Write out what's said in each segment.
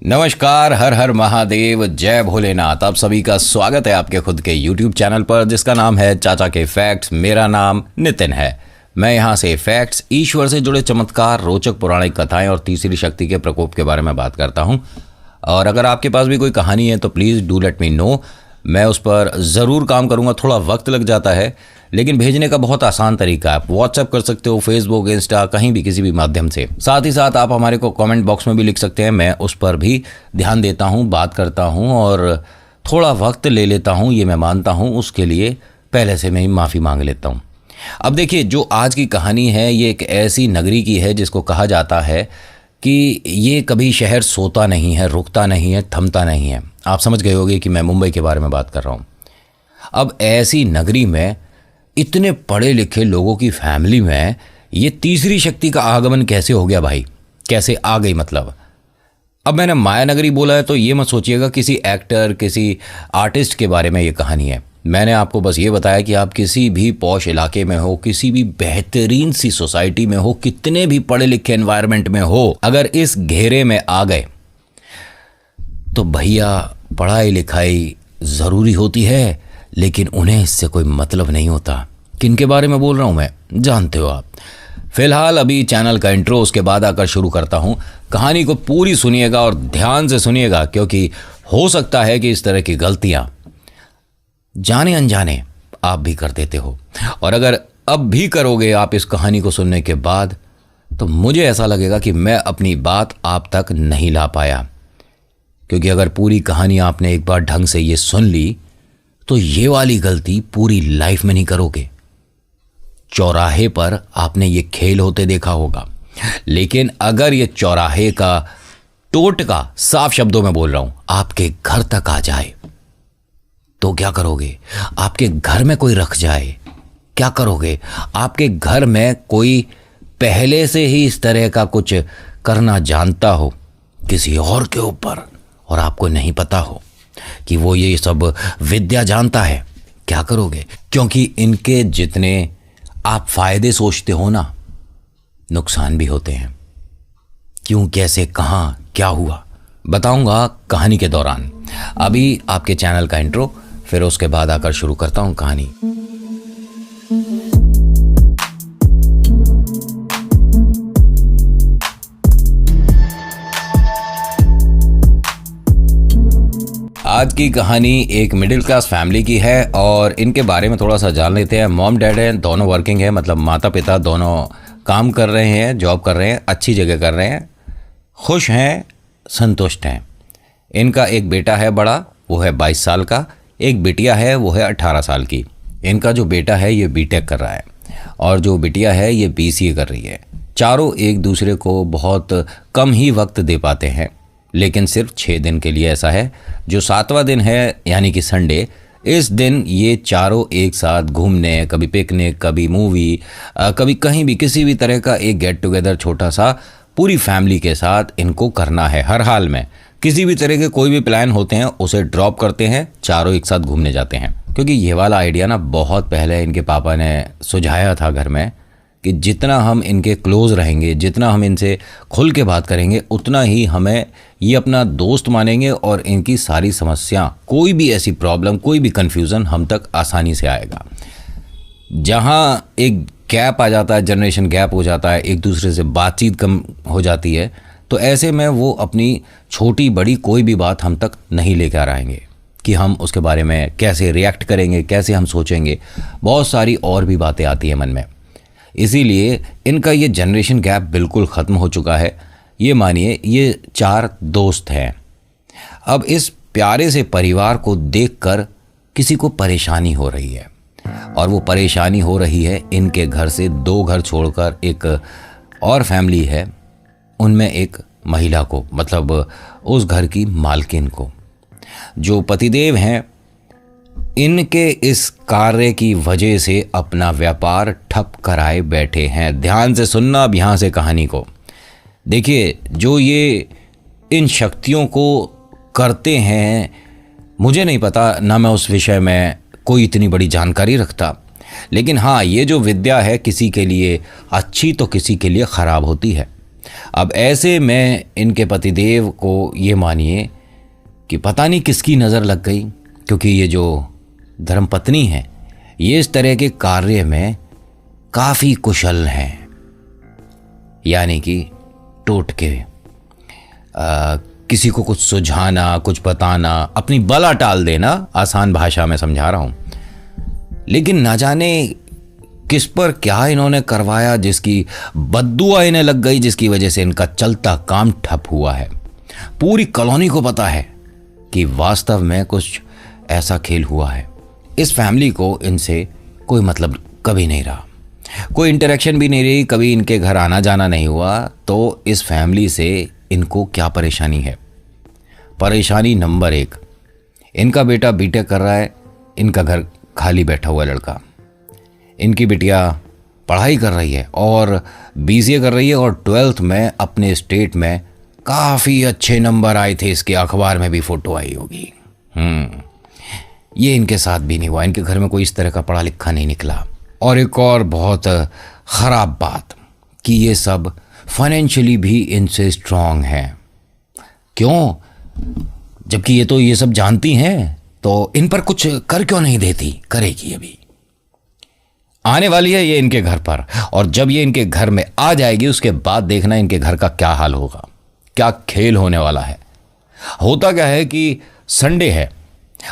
नमस्कार, हर हर महादेव, जय भोलेनाथ। आप सभी का स्वागत है आपके खुद के YouTube चैनल पर जिसका नाम है चाचा के फैक्ट्स। मेरा नाम नितिन है। मैं यहाँ से फैक्ट्स, ईश्वर से जुड़े चमत्कार, रोचक पौराणिक कथाएं और तीसरी शक्ति के प्रकोप के बारे में बात करता हूँ। और अगर आपके पास भी कोई कहानी है तो please do let me know. मैं उस पर ज़रूर काम करूँगा। थोड़ा वक्त लग जाता है लेकिन भेजने का बहुत आसान तरीका है। आप व्हाट्सएप कर सकते हो, फेसबुक, इंस्टा, कहीं भी किसी भी माध्यम से। साथ ही साथ आप हमारे को कमेंट बॉक्स में भी लिख सकते हैं। मैं उस पर भी ध्यान देता हूँ, बात करता हूँ और थोड़ा वक्त ले लेता हूँ, ये मैं मानता हूँ। उसके लिए पहले से मैं ही माफ़ी मांग लेता हूँ। अब देखिए, जो आज की कहानी है ये एक ऐसी नगरी की है जिसको कहा जाता है कि ये कभी शहर सोता नहीं है, रुकता नहीं है, थमता नहीं है। आप समझ गए होंगे कि मैं मुंबई के बारे में बात कर रहा हूँ। अब ऐसी नगरी में इतने पढ़े लिखे लोगों की फैमिली में ये तीसरी शक्ति का आगमन कैसे हो गया भाई? कैसे आ गई मतलब? अब मैंने माया नगरी बोला है तो ये मत सोचिएगा किसी एक्टर, किसी आर्टिस्ट के बारे में ये कहानी है। मैंने आपको बस ये बताया कि आप किसी भी पॉश इलाके में हो, किसी भी बेहतरीन सी सोसाइटी में हो, कितने भी पढ़े लिखे एनवायरनमेंट में हो, अगर इस घेरे में आ गए तो भैया पढ़ाई लिखाई ज़रूरी होती है, लेकिन उन्हें इससे कोई मतलब नहीं होता। किनके बारे में बोल रहा हूँ मैं, जानते हो आप। फिलहाल अभी चैनल का इंट्रो, उसके बाद आकर शुरू करता हूँ। कहानी को पूरी सुनिएगा और ध्यान से सुनिएगा, क्योंकि हो सकता है कि इस तरह की गलतियाँ जाने अनजाने आप भी कर देते हो। और अगर अब भी करोगे आप इस कहानी को सुनने के बाद, तो मुझे ऐसा लगेगा कि मैं अपनी बात आप तक नहीं ला पाया। क्योंकि अगर पूरी कहानी आपने एक बार ढंग से ये सुन ली तो ये वाली गलती पूरी लाइफ में नहीं करोगे। चौराहे पर आपने ये खेल होते देखा होगा, लेकिन अगर ये चौराहे का टोटका, साफ शब्दों में बोल रहा हूं, आपके घर तक आ जाए तो क्या करोगे? आपके घर में कोई रख जाए, क्या करोगे? आपके घर में कोई पहले से ही इस तरह का कुछ करना जानता हो किसी और के ऊपर, और आपको नहीं पता हो कि वो ये सब विद्या जानता है, क्या करोगे? क्योंकि इनके जितने आप फायदे सोचते हो ना, नुकसान भी होते हैं। क्यों, कैसे, कहाँ, क्या हुआ, बताऊंगा कहानी के दौरान। अभी आपके चैनल का इंट्रो, फिर उसके बाद आकर शुरू करता हूं कहानी। आज की कहानी एक मिडिल क्लास फैमिली की है और इनके बारे में थोड़ा सा जान लेते हैं। मॉम डैड हैं, दोनों वर्किंग है, मतलब माता पिता दोनों काम कर रहे हैं, जॉब कर रहे हैं, अच्छी जगह कर रहे हैं, खुश हैं, संतुष्ट हैं। इनका एक बेटा है बड़ा, वो है 22 साल का, एक बिटिया है, वो है 18 साल की। इनका जो बेटा है ये बीटेक कर रहा है और जो बिटिया है ये BCA कर रही है। चारों एक दूसरे को बहुत कम ही वक्त दे पाते हैं, लेकिन सिर्फ 6 दिन के लिए ऐसा है। जो 7वां दिन है यानी कि संडे, इस दिन ये चारों एक साथ घूमने, कभी पिकनिक, कभी मूवी, कभी कहीं भी किसी भी तरह का एक गेट टुगेदर छोटा सा पूरी फैमिली के साथ इनको करना है। हर हाल में किसी भी तरह के कोई भी प्लान होते हैं उसे ड्रॉप करते हैं, चारों एक साथ घूमने जाते हैं। क्योंकि ये वाला आइडिया ना बहुत पहले इनके पापा ने सुझाया था घर में कि जितना हम इनके क्लोज रहेंगे, जितना हम इनसे खुल के बात करेंगे, उतना ही हमें ये अपना दोस्त मानेंगे और इनकी सारी समस्या, कोई भी ऐसी प्रॉब्लम, कोई भी कन्फ्यूज़न हम तक आसानी से आएगा। जहाँ एक गैप आ जाता है, जनरेशन गैप हो जाता है, एक दूसरे से बातचीत कम हो जाती है, तो ऐसे में वो अपनी छोटी बड़ी कोई भी बात हम तक नहीं लेकर आएंगे कि हम उसके बारे में कैसे रिएक्ट करेंगे, कैसे हम सोचेंगे। बहुत सारी और भी बातें आती हैं मन में। इसीलिए इनका ये जनरेशन गैप बिल्कुल ख़त्म हो चुका है। ये मानिए ये 4 दोस्त हैं। अब इस प्यारे से परिवार को देखकर किसी को परेशानी हो रही है, और वो परेशानी हो रही है इनके घर से 2 घर छोड़कर एक और फैमिली है, उनमें एक महिला को, मतलब उस घर की मालकिन को। जो पतिदेव हैं, इनके इस कार्य की वजह से अपना व्यापार ठप कराए बैठे हैं। ध्यान से सुनना अब यहाँ से कहानी को। देखिए, जो ये इन शक्तियों को करते हैं, मुझे नहीं पता, ना मैं उस विषय में कोई इतनी बड़ी जानकारी रखता, लेकिन हाँ, ये जो विद्या है किसी के लिए अच्छी तो किसी के लिए ख़राब होती है। अब ऐसे में इनके पतिदेव को ये मानिए कि पता नहीं किसकी नज़र लग गई, क्योंकि ये जो धर्मपत्नी है ये इस तरह के कार्य में काफ़ी कुशल हैं। यानी कि टोटके, किसी को कुछ सुझाना, कुछ बताना, अपनी बला टाल देना, आसान भाषा में समझा रहा हूँ। लेकिन ना जाने किस पर क्या इन्होंने करवाया जिसकी बद्दुआ इन्हें लग गई, जिसकी वजह से इनका चलता काम ठप हुआ है। पूरी कॉलोनी को पता है कि वास्तव में कुछ ऐसा खेल हुआ है। इस फैमिली को इनसे कोई मतलब कभी नहीं रहा, कोई इंटरेक्शन भी नहीं रही, कभी इनके घर आना जाना नहीं हुआ। तो इस फैमिली से इनको क्या परेशानी है? परेशानी नंबर 1, इनका बेटा बीटेक कर रहा है, इनका घर खाली बैठा हुआ लड़का। इनकी बिटिया पढ़ाई कर रही है और बीसीए कर रही है और 12th में अपने स्टेट में काफ़ी अच्छे नंबर आए थे, इसके अखबार में भी फोटो आई होगी। ये इनके साथ भी नहीं हुआ, इनके घर में कोई इस तरह का पढ़ा लिखा नहीं निकला। और एक और बहुत ख़राब बात कि ये सब फाइनेंशियली भी इनसे स्ट्रांग है। क्यों? जबकि ये तो ये सब जानती हैं, तो इन पर कुछ कर क्यों नहीं देती? करेगी, अभी आने वाली है ये इनके घर पर, और जब ये इनके घर में आ जाएगी उसके बाद देखना इनके घर का क्या हाल होगा, क्या खेल होने वाला है। होता क्या है कि संडे है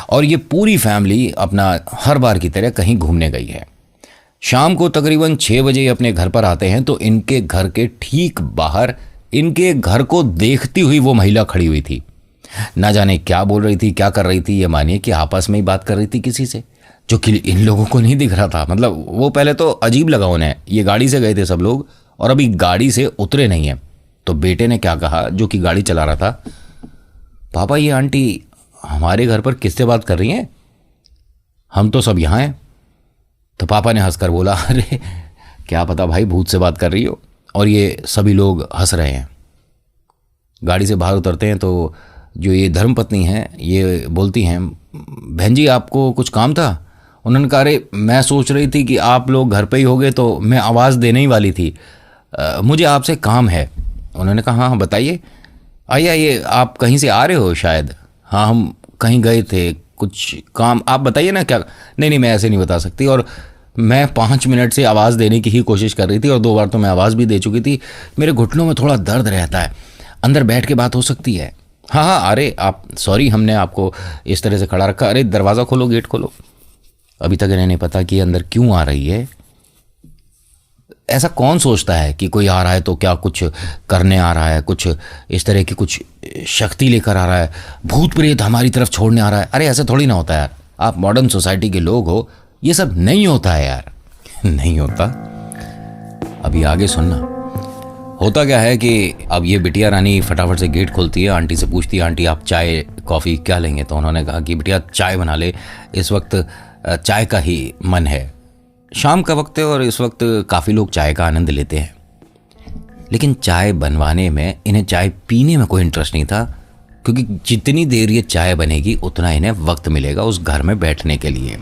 और ये पूरी फैमिली अपना हर बार की तरह कहीं घूमने गई है। शाम को तकरीबन 6 बजे अपने घर पर आते हैं तो इनके घर के ठीक बाहर इनके घर को देखती हुई वो महिला खड़ी हुई थी। ना जाने क्या बोल रही थी, क्या कर रही थी, ये मानिए कि आपस में ही बात कर रही थी किसी से, जो कि इन लोगों को नहीं दिख रहा था। मतलब वो पहले तो अजीब लगा उन्हें, ये गाड़ी से गए थे सब लोग और अभी गाड़ी से उतरे नहीं हैं। तो बेटे ने क्या कहा, जो कि गाड़ी चला रहा था, पापा ये आंटी हमारे घर पर किससे बात कर रही हैं? हम तो सब यहाँ हैं। तो पापा ने हंसकर बोला, अरे क्या पता भाई, भूत से बात कर रही हो। और ये सभी लोग हंस रहे हैं। गाड़ी से बाहर उतरते हैं तो जो ये धर्मपत्नी हैं ये बोलती हैं, बहन जी आपको कुछ काम था? उन्होंने कहा, अरे मैं सोच रही थी कि आप लोग घर पे ही होगे तो मैं आवाज़ देने ही वाली थी, मुझे आपसे काम है। उन्होंने कहा, हाँ हाँ बताइए। आइए आइए, आप कहीं से आ रहे हो शायद? हाँ हम कहीं गए थे, कुछ काम, आप बताइए ना क्या। नहीं मैं ऐसे नहीं बता सकती, और मैं 5 मिनट से आवाज़ देने की ही कोशिश कर रही थी और 2 बार तो मैं आवाज़ भी दे चुकी थी। मेरे घुटनों में थोड़ा दर्द रहता है, अंदर बैठ के बात हो सकती है? हाँ हाँ, अरे आप सॉरी, हमने आपको इस तरह से खड़ा रखा। अरे दरवाज़ा खोलो, गेट खोलो। अभी तक इन्हें नहीं पता कि अंदर क्यों आ रही है। ऐसा कौन सोचता है कि कोई आ रहा है तो क्या कुछ करने आ रहा है, कुछ इस तरह की कुछ शक्ति लेकर आ रहा है, भूत प्रेत हमारी तरफ छोड़ने आ रहा है? अरे ऐसा थोड़ी ना होता है यार, आप मॉडर्न सोसाइटी के लोग हो, ये सब नहीं होता है यार। नहीं होता। अभी आगे सुनना। होता क्या है कि अब ये बिटिया रानी फटाफट से गेट खोलती है, आंटी से पूछती है, आंटी आप चाय कॉफ़ी क्या लेंगे? तो उन्होंने कहा कि बिटिया चाय बना ले, इस वक्त चाय का ही मन है। शाम का वक्त है और इस वक्त काफ़ी लोग चाय का आनंद लेते हैं। लेकिन चाय बनवाने में, इन्हें चाय पीने में कोई इंटरेस्ट नहीं था, क्योंकि जितनी देर ये चाय बनेगी उतना इन्हें वक्त मिलेगा उस घर में बैठने के लिए।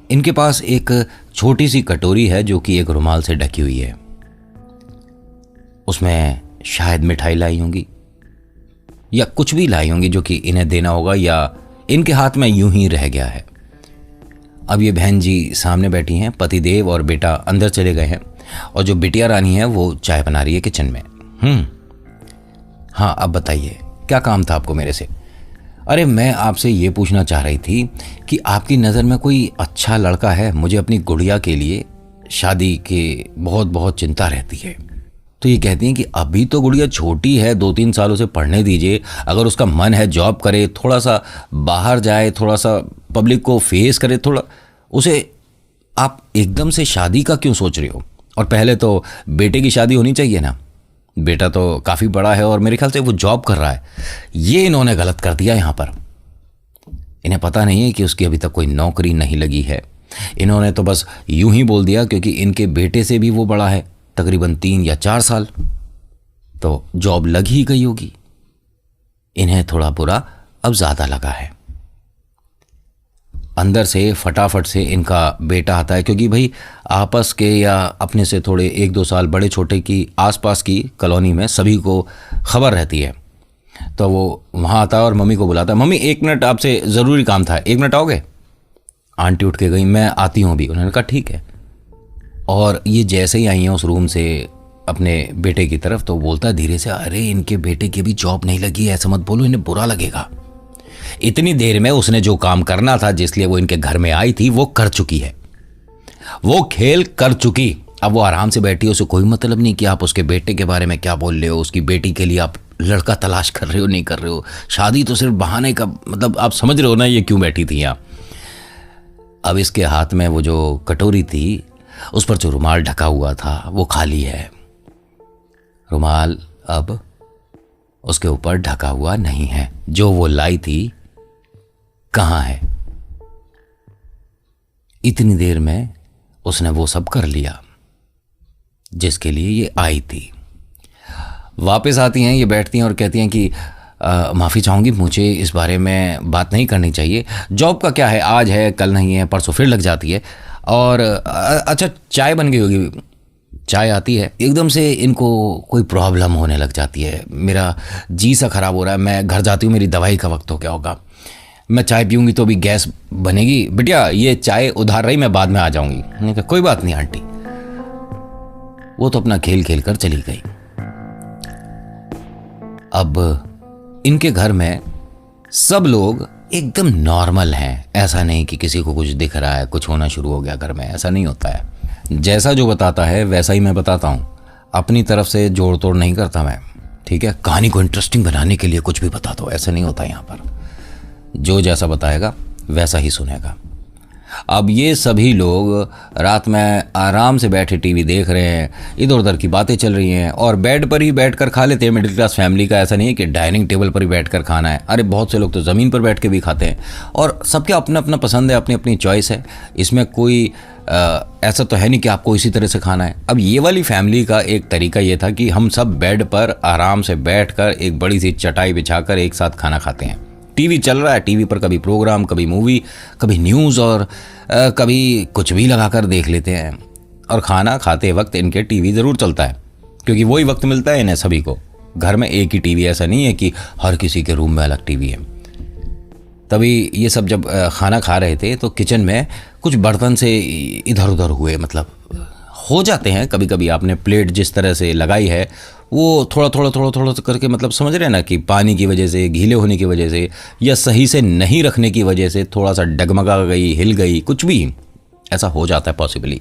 इनके पास एक छोटी सी कटोरी है जो कि एक रुमाल से ढकी हुई है, उसमें शायद मिठाई लाई होंगी या कुछ भी लाई होंगी जो कि इन्हें देना होगा, या इनके हाथ में यूं ही रह गया है। अब ये बहन जी सामने बैठी हैं, पतिदेव और बेटा अंदर चले गए हैं और जो बिटिया रानी है वो चाय बना रही है किचन में। हाँ अब बताइए क्या काम था आपको मेरे से? अरे मैं आपसे ये पूछना चाह रही थी कि आपकी नज़र में कोई अच्छा लड़का है? मुझे अपनी गुड़िया के लिए शादी की बहुत बहुत चिंता रहती है। तो ये कहती हैं कि अभी तो गुड़िया छोटी है, 2-3 सालों से पढ़ने दीजिए, अगर उसका मन है जॉब करे, थोड़ा सा बाहर जाए, थोड़ा सा पब्लिक को फेस करे, थोड़ा उसे आप एकदम से शादी का क्यों सोच रहे हो? और पहले तो बेटे की शादी होनी चाहिए ना, बेटा तो काफ़ी बड़ा है और मेरे ख्याल से वो जॉब कर रहा है। ये इन्होंने गलत कर दिया यहाँ पर। इन्हें पता नहीं है कि उसकी अभी तक कोई नौकरी नहीं लगी है। इन्होंने तो बस यूं ही बोल दिया क्योंकि इनके बेटे से भी वो बड़ा है, तकरीबन 3 या 4 साल, तो जॉब लग ही गई होगी। इन्हें थोड़ा बुरा अब ज़्यादा लगा है। अंदर से फटाफट से इनका बेटा आता है, क्योंकि भाई आपस के या अपने से थोड़े 1-2 साल बड़े छोटे की आसपास की कॉलोनी में सभी को खबर रहती है। तो वो वहाँ आता है और मम्मी को बुलाता है, मम्मी 1 मिनट आपसे ज़रूरी काम था, 1 मिनट आओगे? आंटी उठ के गई, मैं आती हूँ अभी। उन्होंने कहा ठीक है। और ये जैसे ही आई हैं उस रूम से अपने बेटे की तरफ, तो बोलता है धीरे से, अरे इनके बेटे की अभी जॉब नहीं लगी है, ऐसा मत बोलो, इन्हें बुरा लगेगा। इतनी देर में उसने जो काम करना था जिसलिए वो इनके घर में आई थी वो कर चुकी है, वो खेल कर चुकी। अब वो आराम से बैठी है, उसे कोई मतलब नहीं कि आप उसके बेटे के बारे में क्या बोल रहे हो, उसकी बेटी के लिए आप लड़का तलाश कर रहे हो नहीं कर रहे हो, शादी तो सिर्फ बहाने का, मतलब आप समझ रहे हो ना ये क्यों बैठी थी यहाँ। अब इसके हाथ में वो जो कटोरी थी उस पर जो रुमाल ढका हुआ था वो खाली है, रुमाल अब उसके ऊपर ढका हुआ नहीं है। जो वो लाई थी कहाँ है? इतनी देर में उसने वो सब कर लिया जिसके लिए ये आई थी। वापस आती हैं, ये बैठती हैं और कहती हैं कि माफ़ी चाहूँगी, मुझे इस बारे में बात नहीं करनी चाहिए। जॉब का क्या है, आज है कल नहीं है, परसों फिर लग जाती है। और अच्छा चाय बन गई होगी। चाय आती है, एकदम से इनको कोई प्रॉब्लम होने लग जाती है, मेरा जी सा ख़राब हो रहा है, मैं घर जाती हूँ, मेरी दवाई का वक्त हो गया होगा, मैं चाय पीऊँगी तो अभी गैस बनेगी, बिटिया ये चाय उधार रही, मैं बाद में आ जाऊँगी। मैंने कहा कोई बात नहीं आंटी। वो तो अपना खेल खेल कर चली गई। अब इनके घर में सब लोग एकदम नॉर्मल हैं, ऐसा नहीं कि किसी को कुछ दिख रहा है, कुछ होना शुरू हो गया घर में, ऐसा नहीं होता है। जैसा जो बताता है वैसा ही मैं बताता हूँ, अपनी तरफ से जोड़ तोड़ नहीं करता मैं, ठीक है। कहानी को इंटरेस्टिंग बनाने के लिए कुछ भी बता दो, ऐसा नहीं होता यहाँ पर। जो जैसा बताएगा वैसा ही सुनेगा। अब ये सभी लोग रात में आराम से बैठे टीवी देख रहे हैं, इधर उधर की बातें चल रही हैं, और बेड पर ही बैठकर खा लेते हैं। मिडिल क्लास फैमिली का ऐसा नहीं है कि डाइनिंग टेबल पर ही बैठकर खाना है, अरे बहुत से लोग तो ज़मीन पर बैठ के भी खाते हैं। और सबके अपना अपना पसंद है, अपनी अपनी चॉइस है, इसमें कोई ऐसा तो है नहीं कि आपको इसी तरह से खाना है। अब ये वाली फैमिली का एक तरीका ये था कि हम सब बेड पर आराम से बैठकर एक बड़ी सी चटाई बिछाकर एक साथ खाना खाते हैं। टीवी चल रहा है, टीवी पर कभी प्रोग्राम, कभी मूवी, कभी न्यूज़, और कभी कुछ भी लगाकर देख लेते हैं। और खाना खाते वक्त इनके टीवी ज़रूर चलता है, क्योंकि वही वक्त मिलता है इन्हें सभी को। घर में एक ही टीवी, ऐसा नहीं है कि हर किसी के रूम में अलग टीवी है। तभी ये सब जब खाना खा रहे थे तो किचन में कुछ बर्तन से इधर उधर हुए, मतलब हो जाते हैं कभी कभी। आपने प्लेट जिस तरह से लगाई है वो थोड़ा थोड़ा करके, मतलब समझ रहे हैं ना, कि पानी की वजह से, गीले होने की वजह से, या सही से नहीं रखने की वजह से थोड़ा सा डगमगा गई, हिल गई, कुछ भी ऐसा हो जाता है पॉसिबली।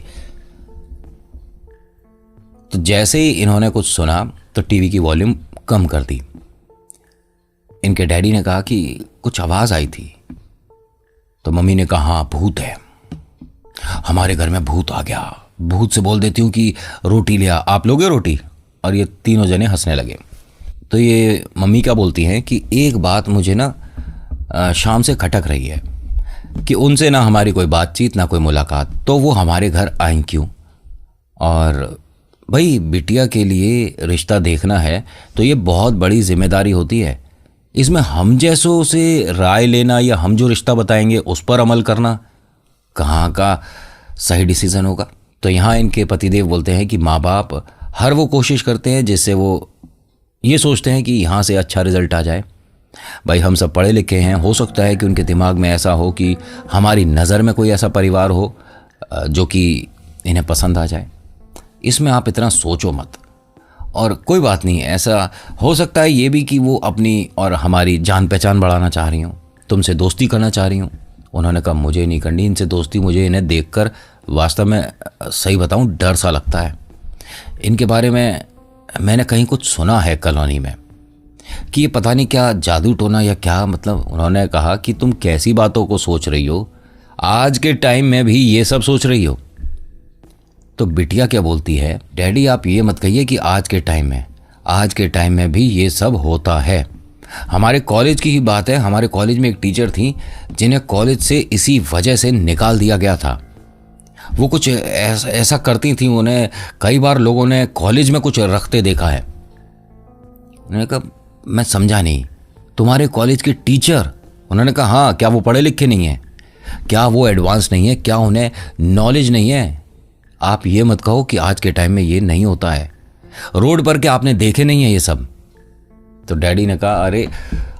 तो जैसे ही इन्होंने कुछ सुना तो टीवी की वॉल्यूम कम कर दी। इनके डैडी ने कहा कि कुछ आवाज़ आई थी। तो मम्मी ने कहा हाँ भूत है, हमारे घर में भूत आ गया। भूत से बोल देती हूँ कि रोटी ले आ, आप लोगे रोटी? और ये तीनों जने हंसने लगे। तो ये मम्मी क्या बोलती हैं कि एक बात मुझे ना शाम से खटक रही है कि उनसे ना हमारी कोई बातचीत, ना कोई मुलाकात, तो वो हमारे घर आई क्यों? और भाई बिटिया के लिए रिश्ता देखना है तो ये बहुत बड़ी जिम्मेदारी होती है। इसमें हम जैसों से राय लेना या हम जो रिश्ता बताएंगे उस पर अमल करना कहाँ का सही डिसीजन होगा। तो यहाँ इनके पतिदेव बोलते हैं कि माँ बाप हर वो कोशिश करते हैं जिससे वो ये सोचते हैं कि यहाँ से अच्छा रिजल्ट आ जाए। भाई हम सब पढ़े लिखे हैं, हो सकता है कि उनके दिमाग में ऐसा हो कि हमारी नज़र में कोई ऐसा परिवार हो जो कि इन्हें पसंद आ जाए। इसमें आप इतना सोचो मत। और कोई बात नहीं, ऐसा हो सकता है ये भी कि वो अपनी और हमारी जान पहचान बढ़ाना चाह रही हूँ, तुमसे दोस्ती करना चाह रही हूँ। उन्होंने कहा मुझे नहीं करनी इनसे दोस्ती, मुझे इन्हें देखकर वास्तव में सही बताऊँ डर सा लगता है। इनके बारे में मैंने कहीं कुछ सुना है कॉलोनी में कि ये पता नहीं क्या जादू टोना या क्या, मतलब उन्होंने कहा कि तुम कैसी बातों को सोच रही हो, आज के टाइम में भी ये सब सोच रही हो। तो बिटिया क्या बोलती है, डैडी आप ये मत कहिए कि आज के टाइम में भी ये सब होता है। हमारे कॉलेज की ही बात है, हमारे कॉलेज में एक टीचर थी जिन्हें कॉलेज से इसी वजह से निकाल दिया गया था। वो कुछ ऐसा करती थी, उन्हें कई बार लोगों ने कॉलेज में कुछ रखते देखा है। उन्होंने कहा मैं समझा नहीं, तुम्हारे कॉलेज के टीचर? उन्होंने कहा हाँ, क्या वो पढ़े लिखे नहीं हैं? क्या वो एडवांस नहीं है? क्या उन्हें नॉलेज नहीं है? आप ये मत कहो कि आज के टाइम में ये नहीं होता है। रोड पर क्या आपने देखे नहीं है ये सब? तो डैडी ने कहा, अरे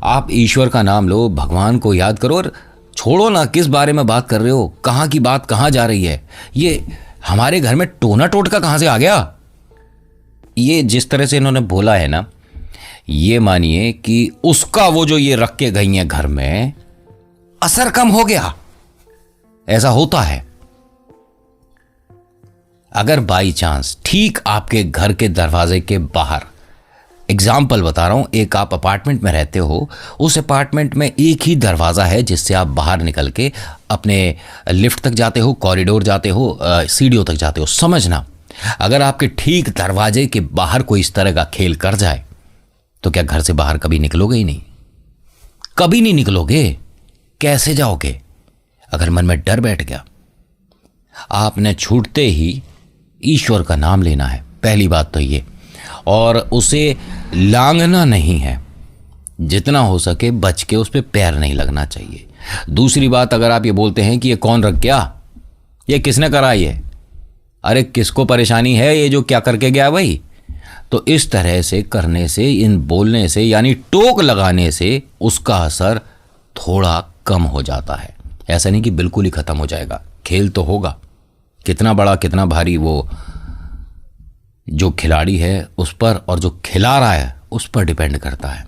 आप ईश्वर का नाम लो, भगवान को याद करो और छोड़ो ना, किस बारे में बात कर रहे हो? कहाँ की बात कहाँ जा रही है? ये हमारे घर में टोना टोटका कहाँ से आ गया? ये जिस तरह से इन्होंने बोला है ना, ये मानिए कि उसका वो जो ये रख के गई है घर में, असर कम हो गया। ऐसा होता है। अगर बाई चांस ठीक आपके घर के दरवाजे के बाहर, एग्जाम्पल बता रहा हूं, एक आप अपार्टमेंट में रहते हो, उस अपार्टमेंट में एक ही दरवाजा है जिससे आप बाहर निकल के अपने लिफ्ट तक जाते हो, कॉरिडोर जाते हो, सीढ़ियों तक जाते हो। समझना, अगर आपके ठीक दरवाजे के बाहर कोई इस तरह का खेल कर जाए तो क्या घर से बाहर कभी निकलोगे ही नहीं? कभी नहीं निकलोगे। कैसे जाओगे? अगर मन में डर बैठ गया। आपने छूटते ही ईश्वर का नाम लेना है, पहली बात तो ये, और उसे लांघना नहीं है। जितना हो सके बच के उस पर पैर नहीं लगना चाहिए। दूसरी बात, अगर आप ये बोलते हैं कि ये कौन रख गया, ये किसने करा, ये अरे किसको परेशानी है, ये जो क्या करके गया भाई, तो इस तरह से करने से, इन बोलने से, यानी टोक लगाने से उसका असर थोड़ा कम हो जाता है। ऐसा नहीं कि बिल्कुल ही खत्म हो जाएगा। खेल तो होगा, कितना बड़ा कितना भारी वो जो खिलाड़ी है उस पर, और जो खिला रहा है उस पर डिपेंड करता है।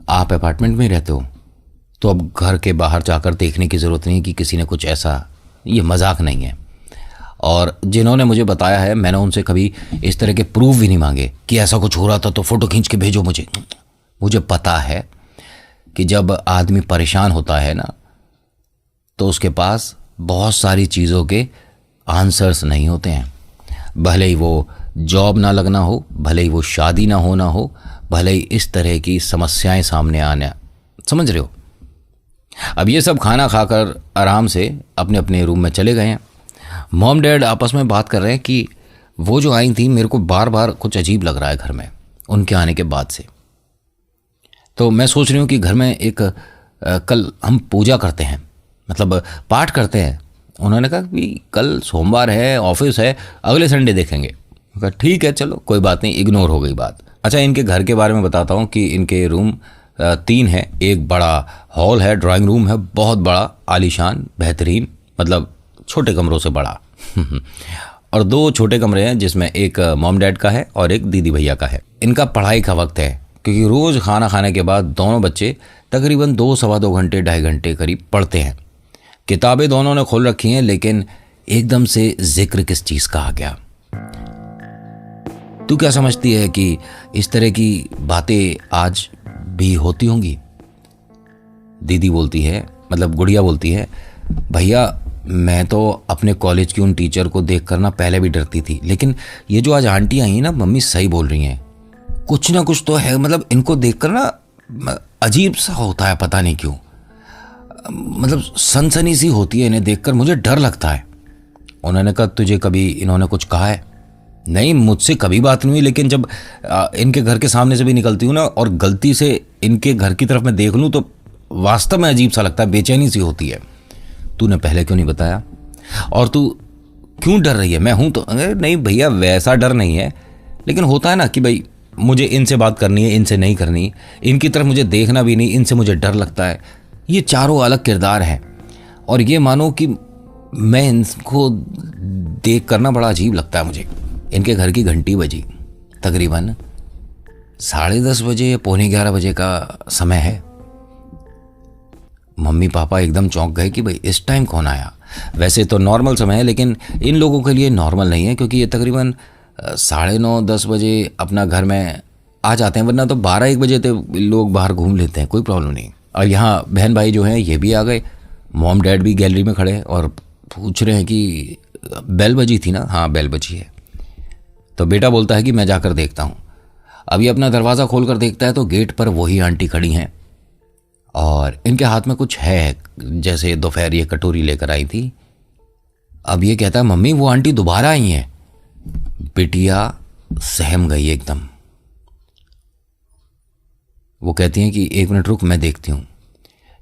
आप अपार्टमेंट में रहते हो तो अब घर के बाहर जाकर देखने की ज़रूरत नहीं कि किसी ने कुछ ऐसा, ये मजाक नहीं है। और जिन्होंने मुझे बताया है, मैंने उनसे कभी इस तरह के प्रूफ भी नहीं मांगे कि ऐसा कुछ हो रहा था तो फ़ोटो खींच के भेजो मुझे। मुझे पता है कि जब आदमी परेशान होता है ना, तो उसके पास बहुत सारी चीज़ों के आंसर्स नहीं होते हैं। भले ही वो जॉब ना लगना हो, भले ही वो शादी ना होना हो, भले ही इस तरह की समस्याएं सामने आना, समझ रहे हो। अब ये सब खाना खाकर आराम से अपने अपने रूम में चले गए हैं। मॉम डैड आपस में बात कर रहे हैं कि वो जो आई थी, मेरे को बार बार कुछ अजीब लग रहा है घर में उनके आने के बाद से। तो मैं सोच रही हूँ कि घर में एक कल हम पूजा करते हैं, मतलब पाठ करते हैं। उन्होंने कहा कि कल सोमवार है, ऑफिस है, अगले संडे देखेंगे। कहा ठीक है, चलो कोई बात नहीं, इग्नोर हो गई बात। अच्छा, इनके घर के बारे में बताता हूँ कि इनके रूम 3 है। एक बड़ा हॉल है, ड्राइंग रूम है, बहुत बड़ा, आलीशान, बेहतरीन, मतलब छोटे कमरों से बड़ा और 2 छोटे कमरे हैं जिसमें एक मॉम डैड का है और एक दीदी भैया का है। इनका पढ़ाई का वक्त है, क्योंकि रोज़ खाना खाने के बाद दोनों बच्चे तकरीबन 2 सवा 2 घंटे, 2.5 घंटे करीब पढ़ते हैं। किताबें दोनों ने खोल रखी हैं, लेकिन एकदम से जिक्र किस चीज़ का आ गया? तू क्या समझती है कि इस तरह की बातें आज भी होती होंगी? दीदी बोलती है, मतलब गुड़िया बोलती है, भैया मैं तो अपने कॉलेज की उन टीचर को देख कर ना पहले भी डरती थी, लेकिन ये जो आज आंटी आई ना, मम्मी सही बोल रही हैं, कुछ ना कुछ तो है। मतलब इनको देखकर ना अजीब सा होता है, पता नहीं क्यों, मतलब सनसनी सी होती है इन्हें देखकर, मुझे डर लगता है। उन्होंने कहा तुझे कभी इन्होंने कुछ कहा है? नहीं, मुझसे कभी बात नहीं हुई, लेकिन जब इनके घर के सामने से भी निकलती हूँ ना और गलती से इनके घर की तरफ मैं देख लूँ तो वास्तव में अजीब सा लगता है, बेचैनी सी होती है। तूने पहले क्यों नहीं बताया? और तू क्यों डर रही है? मैं हूं तो। नहीं भैया, वैसा डर नहीं है, लेकिन होता है ना कि भाई मुझे इनसे बात करनी है, इनसे नहीं करनी, इनकी तरफ मुझे देखना भी नहीं, इनसे मुझे डर लगता है। ये चारों अलग किरदार हैं, और ये मानो कि मैं इनको देख करना बड़ा अजीब लगता है मुझे। इनके घर की घंटी बजी, तकरीबन 10:30 बजे या 11:15 बजे का समय है। मम्मी पापा एकदम चौंक गए कि भाई इस टाइम कौन आया। वैसे तो नॉर्मल समय है, लेकिन इन लोगों के लिए नॉर्मल नहीं है, क्योंकि ये तकरीबन 9:30-10 बजे अपना घर में आ जाते हैं, वरना तो 12-1 बजे तो लोग बाहर घूम लेते हैं, कोई प्रॉब्लम नहीं। और यहाँ बहन भाई जो हैं ये भी आ गए, मॉम डैड भी गैलरी में खड़े और पूछ रहे हैं कि बेल बजी थी ना? हाँ बेल बजी है। तो बेटा बोलता है कि मैं जाकर देखता हूँ। अभी अपना दरवाज़ा खोल कर देखता है तो गेट पर वही आंटी खड़ी हैं और इनके हाथ में कुछ है, जैसे दोपहर ये कटोरी लेकर आई थी। अब ये कहता है मम्मी वो आंटी दोबारा आई हैं। बिटिया सहम गई एकदम। वो कहती हैं कि 1 मिनट रुक, मैं देखती हूँ।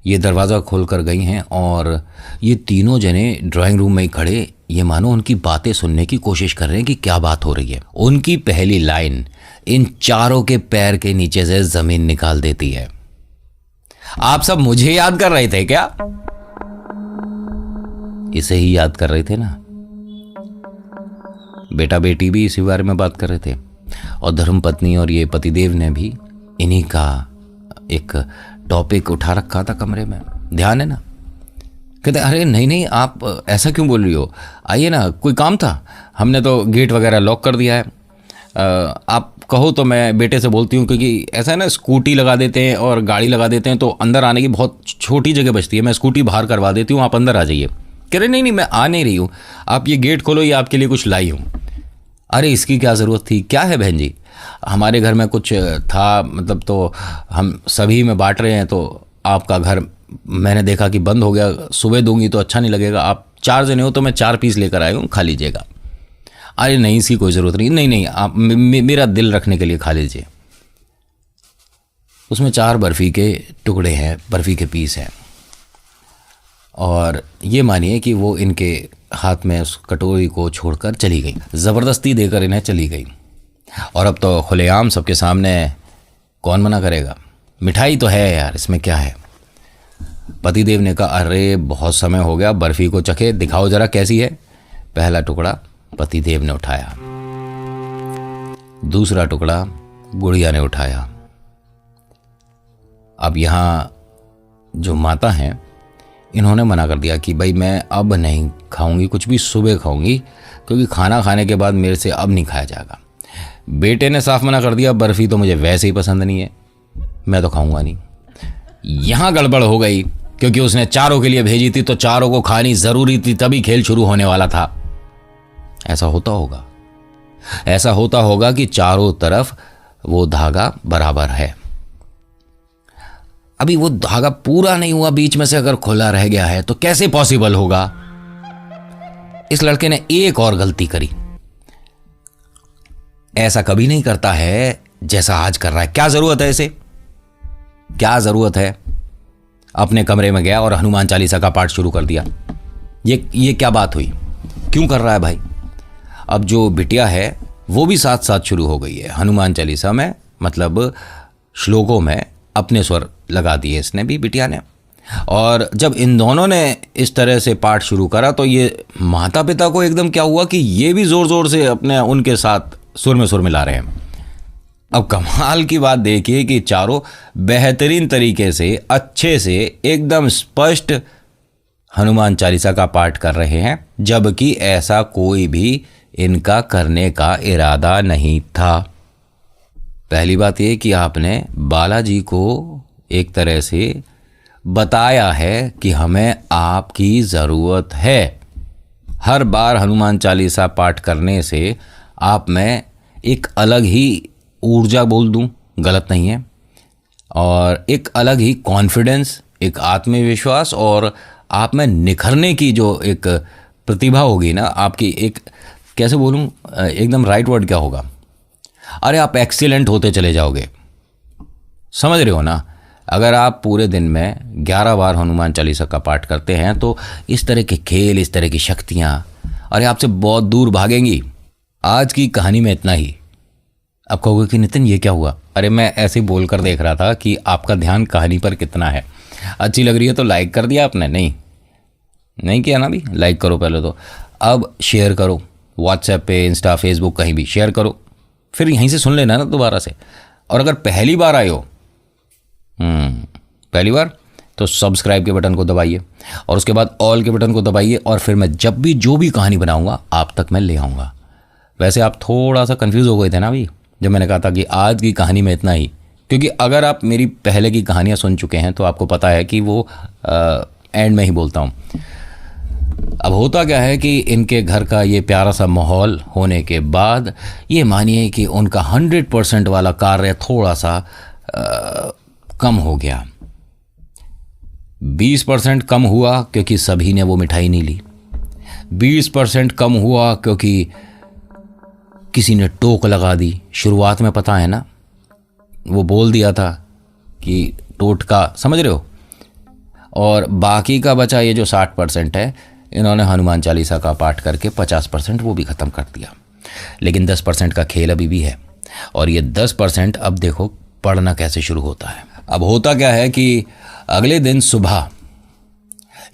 ये दरवाज़ा खोल कर गई हैं और ये तीनों जने ड्राइंग रूम में ही खड़े ये मानो उनकी बातें सुनने की कोशिश कर रहे हैं कि क्या बात हो रही है। उनकी पहली लाइन इन चारों के पैर के नीचे से ज़मीन निकाल देती है। आप सब मुझे याद कर रहे थे क्या? इसे ही याद कर रहे थे ना। बेटा बेटी भी इसी बारे में बात कर रहे थे और धर्मपत्नी और ये पतिदेव ने भी इन्हीं का एक टॉपिक उठा रखा था कमरे में। ध्यान है ना? कहते अरे नहीं नहीं, आप ऐसा क्यों बोल रही हो, आइए ना, कोई काम था, हमने तो गेट वगैरह लॉक कर दिया है। आप कहो तो मैं बेटे से बोलती हूँ, क्योंकि ऐसा है ना, स्कूटी लगा देते हैं और गाड़ी लगा देते हैं तो अंदर आने की बहुत छोटी जगह बचती है। मैं स्कूटी बाहर करवा देती हूँ, आप अंदर आ जाइए। कह रहे नहीं नहीं, मैं आ नहीं रही हूँ, आप ये गेट खोलो, ये आपके लिए कुछ लाई हूँ। अरे इसकी क्या ज़रूरत थी? क्या है बहन जी, हमारे घर में कुछ था, मतलब तो हम सभी में बांट रहे हैं, तो आपका घर मैंने देखा कि बंद हो गया, सुबह दूंगी तो अच्छा नहीं लगेगा, आप 4 जने हो तो मैं 4 पीस लेकर आई हूँ, खा लीजिएगा। अरे नहीं, इसकी कोई ज़रूरत नहीं, नहीं नहीं, आप मेरा दिल रखने के लिए खा लीजिए। उसमें 4 बर्फ़ी के टुकड़े हैं, बर्फ़ी के पीस हैं, और ये मानिए कि वो इनके हाथ में उस कटोरी को छोड़कर चली गई, ज़बरदस्ती देकर इन्हें चली गई। और अब तो खुलेआम सबके सामने, कौन मना करेगा? मिठाई तो है यार, इसमें क्या है? पतिदेव ने कहा अरे बहुत समय हो गया, बर्फ़ी को चखे, दिखाओ ज़रा कैसी है। पहला टुकड़ा पतिदेव ने उठाया, दूसरा टुकड़ा गुड़िया ने उठाया। अब यहाँ जो माता हैं इन्होंने मना कर दिया कि भाई मैं अब नहीं खाऊंगी, कुछ भी सुबह खाऊंगी, क्योंकि खाना खाने के बाद मेरे से अब नहीं खाया जाएगा। बेटे ने साफ मना कर दिया, बर्फ़ी तो मुझे वैसे ही पसंद नहीं है, मैं तो खाऊंगा नहीं। यहाँ गड़बड़ हो गई, क्योंकि उसने चारों के लिए भेजी थी तो चारों को खानी ज़रूरी थी, तभी खेल शुरू होने वाला था। ऐसा होता होगा, ऐसा होता होगा कि चारों तरफ वो धागा बराबर है। अभी वो धागा पूरा नहीं हुआ, बीच में से अगर खुला रह गया है तो कैसे पॉसिबल होगा? इस लड़के ने एक और गलती करी। ऐसा कभी नहीं करता है जैसा आज कर रहा है। क्या जरूरत है इसे? क्या जरूरत है? अपने कमरे में गया और हनुमान चालीसा का पाठ शुरू कर दिया। ये क्या बात हुई? क्यों कर रहा है भाई? अब जो बिटिया है वो भी साथ साथ शुरू हो गई है हनुमान चालीसा में, मतलब श्लोकों में अपने स्वर लगा दिए इसने भी, बिटिया ने। और जब इन दोनों ने इस तरह से पाठ शुरू करा तो ये माता पिता को एकदम क्या हुआ कि ये भी जोर जोर से अपने उनके साथ सुर में सुर मिला रहे हैं। अब कमाल की बात देखिए कि चारों बेहतरीन तरीके से, अच्छे से, एकदम स्पष्ट हनुमान चालीसा का पाठ कर रहे हैं, जबकि ऐसा कोई भी इनका करने का इरादा नहीं था। पहली बात यह कि आपने बालाजी को एक तरह से बताया है कि हमें आपकी ज़रूरत है। हर बार हनुमान चालीसा पाठ करने से आप में एक अलग ही ऊर्जा, बोल दूं गलत नहीं है, और एक अलग ही कॉन्फिडेंस, एक आत्मविश्वास और आप में निखरने की जो एक प्रतिभा होगी ना आपकी, एक कैसे बोलूं, एकदम राइट वर्ड क्या होगा, अरे आप एक्सीलेंट होते चले जाओगे। समझ रहे हो ना? अगर आप पूरे दिन में 11 बार हनुमान चालीसा का पाठ करते हैं तो इस तरह के खेल, इस तरह की शक्तियाँ अरे आपसे बहुत दूर भागेंगी। आज की कहानी में इतना ही। अब कहोगे कि नितिन ये क्या हुआ? अरे मैं ऐसे ही बोल कर देख रहा था कि आपका ध्यान कहानी पर कितना है। अच्छी लग रही है तो लाइक कर दिया आपने? नहीं किया ना? भी लाइक करो पहले तो, अब शेयर करो, व्हाट्सएप पे, इंस्टा, फेसबुक, कहीं भी शेयर करो, फिर यहीं से सुन लेना ना दोबारा से। और अगर पहली बार आए हो, पहली बार, तो सब्सक्राइब के बटन को दबाइए और उसके बाद ऑल के बटन को दबाइए, और फिर मैं जब भी जो भी कहानी बनाऊंगा आप तक मैं ले आऊँगा। वैसे आप थोड़ा सा कंफ्यूज हो गए थे ना अभी जब मैंने कहा था कि आज की कहानी में इतना ही, क्योंकि अगर आप मेरी पहले की कहानियाँ सुन चुके हैं तो आपको पता है कि वो एंड में ही बोलता हूँ। अब होता क्या है कि इनके घर का ये प्यारा सा माहौल होने के बाद ये मानिए कि उनका 100% वाला कार्य थोड़ा सा कम हो गया। 20% कम हुआ क्योंकि सभी ने वो मिठाई नहीं ली। 20% कम हुआ क्योंकि किसी ने टोक लगा दी। शुरुआत में पता है ना, वो बोल दिया था कि टोटका, समझ रहे हो? और बाकी का बचा ये जो 60% है, इन्होंने हनुमान चालीसा का पाठ करके 50% वो भी ख़त्म कर दिया। लेकिन 10% का खेल अभी भी है, और ये 10% अब देखो पढ़ना कैसे शुरू होता है। अब होता क्या है कि अगले दिन सुबह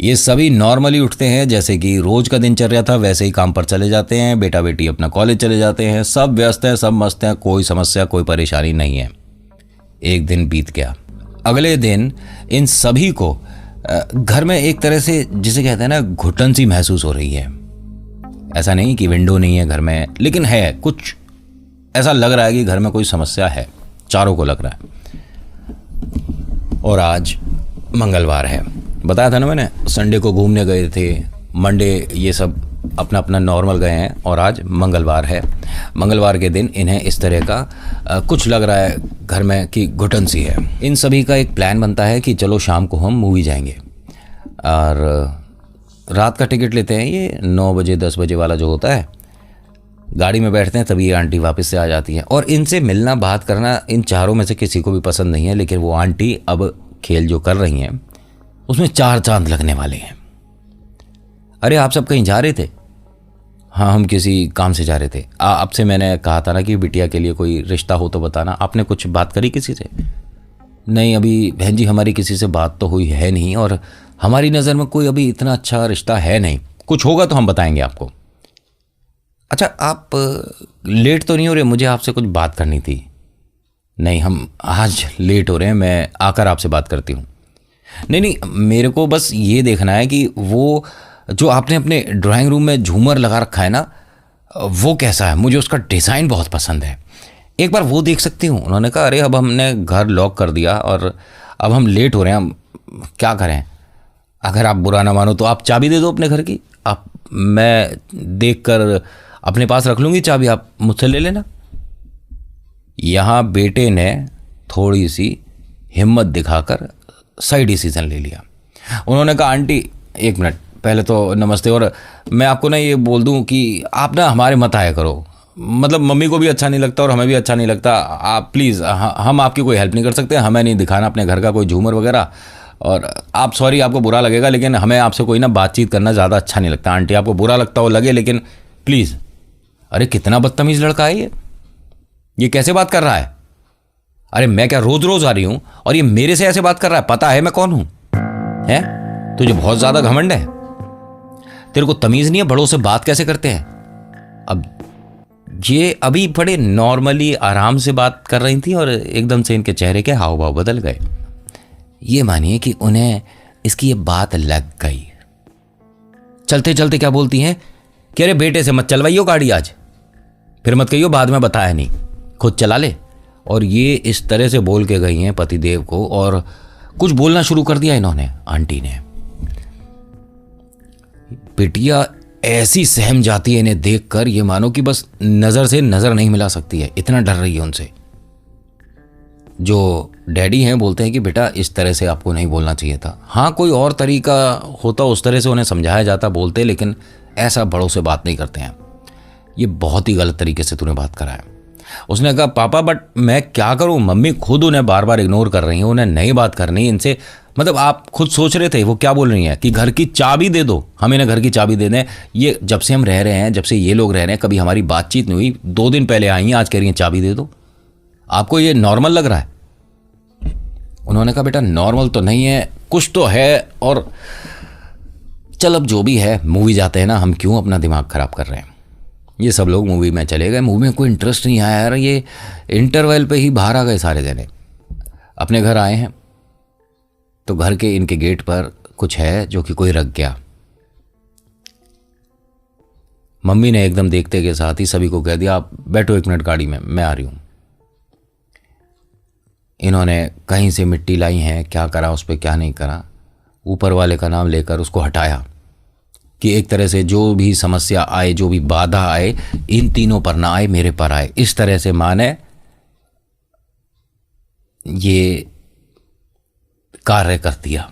ये सभी नॉर्मली उठते हैं, जैसे कि रोज का दिनचर्या था वैसे ही काम पर चले जाते हैं। बेटा बेटी अपना कॉलेज चले जाते हैं, सब व्यस्त हैं, सब मस्त हैं, कोई समस्या कोई परेशानी नहीं है। एक दिन बीत गया। अगले दिन इन सभी को घर में एक तरह से जिसे कहते हैं ना घुटन सी महसूस हो रही है। ऐसा नहीं कि विंडो नहीं है घर में, लेकिन है कुछ ऐसा लग रहा है कि घर में कोई समस्या है, चारों को लग रहा है। और आज मंगलवार है, बताया था ना मैंने, संडे को घूमने गए थे, मंडे ये सब अपना अपना नॉर्मल गए हैं, और आज मंगलवार है। मंगलवार के दिन इन्हें इस तरह का कुछ लग रहा है घर में कि घुटन सी है। इन सभी का एक प्लान बनता है कि चलो शाम को हम मूवी जाएंगे, और रात का टिकट लेते हैं। ये 9 बजे 10 बजे वाला जो होता है, गाड़ी में बैठते हैं, तभी ये आंटी वापस से आ जाती है। और इनसे मिलना बात करना इन चारों में से किसी को भी पसंद नहीं है, लेकिन वो आंटी अब खेल जो कर रही हैं उसमें 4 चांद लगने वाले हैं। अरे आप सब कहीं जा रहे थे? हाँ, हम किसी काम से जा रहे थे। आपसे मैंने कहा था ना कि बिटिया के लिए कोई रिश्ता हो तो बताना। आपने कुछ बात करी किसी से? नहीं अभी बहन जी हमारी किसी से बात तो हुई है नहीं, और हमारी नज़र में कोई अभी इतना अच्छा रिश्ता है नहीं। कुछ होगा तो हम बताएंगे आपको। अच्छा आप लेट तो नहीं हो रहे? मुझे आपसे कुछ बात करनी थी। नहीं हम आज लेट हो रहे हैं, मैं आकर आपसे बात करती हूँ। नहीं, मेरे को बस ये देखना है कि वो जो आपने अपने ड्राइंग रूम में झूमर लगा रखा है ना, वो कैसा है? मुझे उसका डिज़ाइन बहुत पसंद है, एक बार वो देख सकती हूँ। उन्होंने कहा अरे अब हमने घर लॉक कर दिया और अब हम लेट हो रहे हैं, हम क्या करें? अगर आप बुरा ना मानो तो आप चाबी दे दो अपने घर की, आप मैं देख कर अपने पास रख लूँगी चाबी, आप मुझसे ले लेना। यहाँ बेटे ने थोड़ी सी हिम्मत दिखाकर सही डिसीजन ले लिया। उन्होंने कहा आंटी एक मिनट, पहले तो नमस्ते, और मैं आपको ना ये बोल दूं कि आप ना हमारे मत आया करो, मतलब मम्मी को भी अच्छा नहीं लगता और हमें भी अच्छा नहीं लगता। आप प्लीज़, हम आपकी कोई हेल्प नहीं कर सकते, हमें नहीं दिखाना अपने घर का कोई झूमर वगैरह, और आप सॉरी आपको बुरा लगेगा, लेकिन हमें आपसे कोई ना बातचीत करना ज़्यादा अच्छा नहीं लगता। आंटी आपको बुरा लगता हो लगे, लेकिन प्लीज़। अरे कितना बदतमीज़ लड़का है ये कैसे बात कर रहा है? अरे मैं क्या रोज रोज आ रही हूं और ये मेरे से ऐसे बात कर रहा है? पता है मैं कौन हूं? है तुझे बहुत ज्यादा घमंड है? तेरे को तमीज नहीं है बड़ों से बात कैसे करते हैं? अब ये अभी बड़े नॉर्मली आराम से बात कर रही थी और एकदम से इनके चेहरे के हाव भाव बदल गए। ये मानिए कि उन्हें इसकी ये बात लग गई। चलते चलते क्या बोलती हैं कि अरे बेटे से मत चलवाइयो गाड़ी आज, फिर मत कहियो बाद में बताया नहीं, खुद चला ले। और ये इस तरह से बोल के गई हैं पतिदेव को, और कुछ बोलना शुरू कर दिया इन्होंने, आंटी ने। बिटिया ऐसी सहम जाती है इन्हें देखकर, ये मानो कि बस नजर से नजर नहीं मिला सकती है, इतना डर रही है उनसे। जो डैडी हैं बोलते हैं कि बेटा इस तरह से आपको नहीं बोलना चाहिए था। हाँ कोई और तरीका होता उस तरह से उन्हें समझाया जाता, बोलते, लेकिन ऐसा बड़ों से बात नहीं करते हैं। ये बहुत ही गलत तरीके से तूने बात करा है। उसने कहा पापा बट मैं क्या करूं, मम्मी खुद उन्हें बार बार इग्नोर कर रही हैं, उन्हें नहीं बात करनी इनसे। मतलब आप खुद सोच रहे थे वो क्या बोल रही हैं कि घर की चाबी दे दो, हम इन्हें घर की चाबी दे दें। ये जब से हम रह रहे हैं, जब से ये लोग रह रहे हैं, कभी हमारी बातचीत नहीं हुई। 2 दिन पहले आई हैं, आज कह रही हैं चाबी दे दो। आपको ये नॉर्मल लग रहा है? उन्होंने कहा बेटा नॉर्मल तो नहीं है, कुछ तो है। और चल अब जो भी है, मूवी जाते हैं ना, हम क्यों अपना दिमाग खराब कर रहे हैं। ये सब लोग मूवी में चले गए, मूवी में कोई इंटरेस्ट नहीं आया यार, ये इंटरवल पे ही बाहर आ गए सारे जने। अपने घर आए हैं तो घर के इनके गेट पर कुछ है जो कि कोई रख गया। मम्मी ने एकदम देखते के साथ ही सभी को कह दिया आप बैठो 1 मिनट गाड़ी में, मैं आ रही हूं। इन्होंने कहीं से मिट्टी लाई है, क्या करा उस पर क्या नहीं करा, ऊपर वाले का नाम लेकर उसको हटाया कि एक तरह से जो भी समस्या आए, जो भी बाधा आए, इन तीनों पर ना आए, मेरे पर आए। इस तरह से माँ ने ये कार्य कर दिया।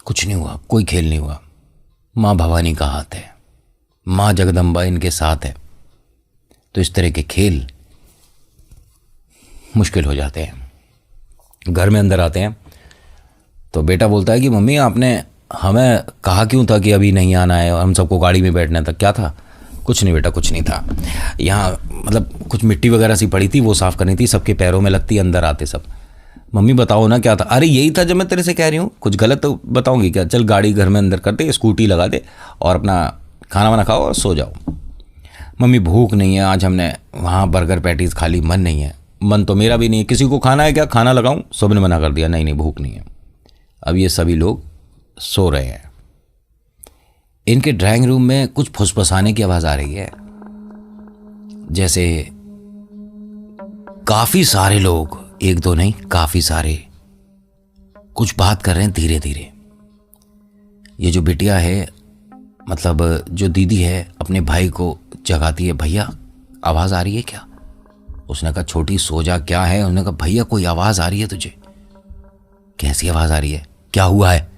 कुछ नहीं हुआ, कोई खेल नहीं हुआ। माँ भवानी का हाथ है, माँ जगदम्बा इनके साथ है, तो इस तरह के खेल मुश्किल हो जाते हैं। घर में अंदर आते हैं तो बेटा बोलता है कि मम्मी आपने हमें कहा क्यों था कि अभी नहीं आना है और हम सबको गाड़ी में बैठना था, क्या था? कुछ नहीं बेटा, कुछ नहीं था। यहाँ मतलब कुछ मिट्टी वगैरह सी पड़ी थी, वो साफ़ करनी थी, सबके पैरों में लगती, अंदर आते सब। मम्मी बताओ ना क्या था? अरे यही था जब मैं तेरे से कह रही हूँ, कुछ गलत तो बताऊँगी क्या? चल गाड़ी घर में अंदर कर दे, स्कूटी लगा दे और अपना खाना वाना खाओ और सो जाओ। मम्मी भूख नहीं है आज, हमने वहाँ बर्गर पैटीज़ खा ली, मन नहीं है। मन तो मेरा भी नहीं है। किसी को खाना है क्या? खाना लगाऊँ? सब ने मना कर दिया, नहीं नहीं भूख नहीं है। अब ये सभी लोग सो रहे हैं। इनके ड्राइंग रूम में कुछ फुसफुसाने की आवाज़ आ रही है, जैसे काफ़ी सारे लोग, एक दो नहीं काफ़ी सारे, कुछ बात कर रहे हैं धीरे धीरे। ये जो बिटिया है, मतलब जो दीदी है, अपने भाई को जगाती है, भैया आवाज़ आ रही है क्या? उसने कहा छोटी सो जा, क्या है? उसने कहा भैया कोई आवाज़ आ रही है तुझे। कैसी आवाज़ आ रही है? क्या हुआ है?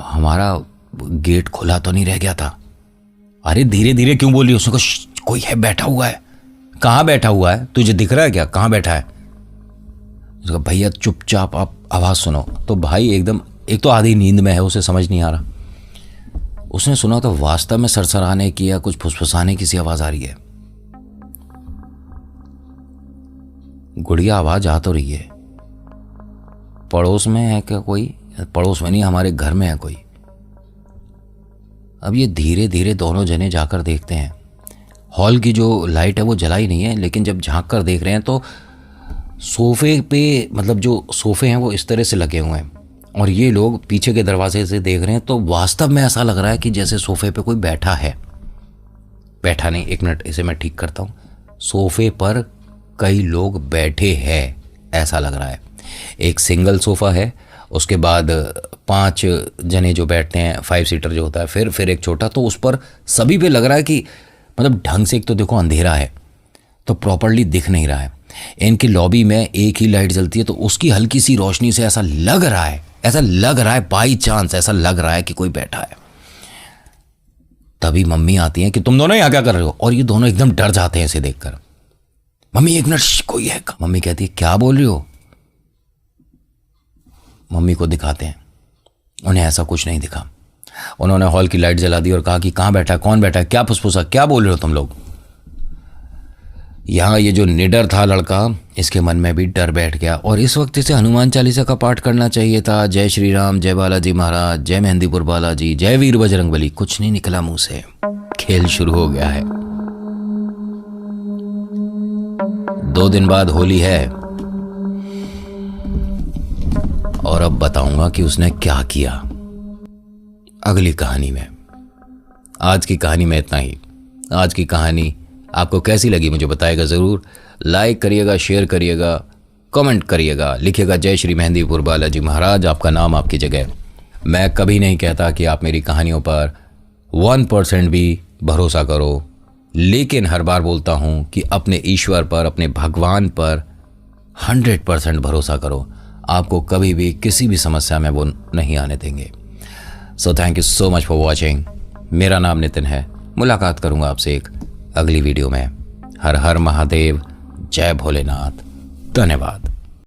हमारा गेट खुला तो नहीं रह गया था। अरे धीरे धीरे क्यों बोल रही है? उसने कहा कोई है बैठा हुआ है। कहाँ बैठा हुआ है? तुझे दिख रहा है क्या? कहाँ बैठा है? उसने कहा भैया चुपचाप आप आवाज़ सुनो। तो भाई एकदम, एक तो आधी नींद में है, उसे समझ नहीं आ रहा। उसने सुना तो वास्तव में सरसराने की या कुछ फुसफुसाने की सी आवाज़ आ रही है। गुड़िया आवाज़ आ तो रही है, पड़ोस में है क्या कोई? पड़ोस में नहीं, हमारे घर में है कोई। अब ये धीरे धीरे दोनों जने जाकर देखते हैं। हॉल की जो लाइट है वो जलाई नहीं है, लेकिन जब झांक कर देख रहे हैं तो सोफे पे, मतलब जो सोफे हैं वो इस तरह से लगे हुए हैं और ये लोग पीछे के दरवाजे से देख रहे हैं। तो वास्तव में ऐसा लग रहा है कि जैसे सोफे पे कोई बैठा है। बैठा नहीं, एक मिनट, इसे मैं ठीक करता हूँ। सोफे पर कई लोग बैठे हैं ऐसा लग रहा है। एक सिंगल सोफ़ा है, उसके बाद 5 जने जो बैठते हैं, 5 सीटर जो होता है, फिर एक छोटा। तो उस पर सभी पे लग रहा है कि मतलब ढंग से, एक तो देखो अंधेरा है तो प्रॉपरली दिख नहीं रहा है। इनकी लॉबी में एक ही लाइट जलती है तो उसकी हल्की सी रोशनी से ऐसा लग रहा है बाई चांस ऐसा लग रहा है कि कोई बैठा है। तभी मम्मी आती हैं कि तुम दोनों यहाँ क्या कर रहे हो? और ये दोनों एकदम डर जाते हैं इसे देखकर। मम्मी एक मिनट, कोई है। मम्मी कहती है क्या बोल रही हो? मम्मी को दिखाते हैं, उन्हें ऐसा कुछ नहीं दिखा। उन्होंने हॉल की लाइट जला दी और कहा कि कहाँ बैठा है, कौन बैठा है, क्या फुसफुसा, क्या बोल रहे हो तुम लोग? यहाँ ये जो निडर था लड़का, इसके मन में भी डर बैठ गया और इस वक्त इसे हनुमान चालीसा का पाठ करना चाहिए था। जय श्री राम, जय बालाजी महाराज, जय मेहंदीपुर बालाजी, जय वीर बजरंगबली। कुछ नहीं निकला मुंह से। खेल शुरू हो गया है। 2 दिन बाद होली है और अब बताऊंगा कि उसने क्या किया अगली कहानी में। आज की कहानी में इतना ही। आज की कहानी आपको कैसी लगी मुझे बताइएगा ज़रूर। लाइक करिएगा, शेयर करिएगा, कमेंट करिएगा, लिखिएगा जय श्री मेहंदीपुर बालाजी महाराज, आपका नाम आपकी जगह। मैं कभी नहीं कहता कि आप मेरी कहानियों पर 1% भी भरोसा करो, लेकिन हर बार बोलता हूँ कि अपने ईश्वर पर, अपने भगवान पर 100% भरोसा करो। आपको कभी भी किसी भी समस्या में वो नहीं आने देंगे। So thank you so much for watching. मेरा नाम नितिन है। मुलाकात करूंगा आपसे एक अगली वीडियो में। हर हर महादेव, जय भोलेनाथ, धन्यवाद।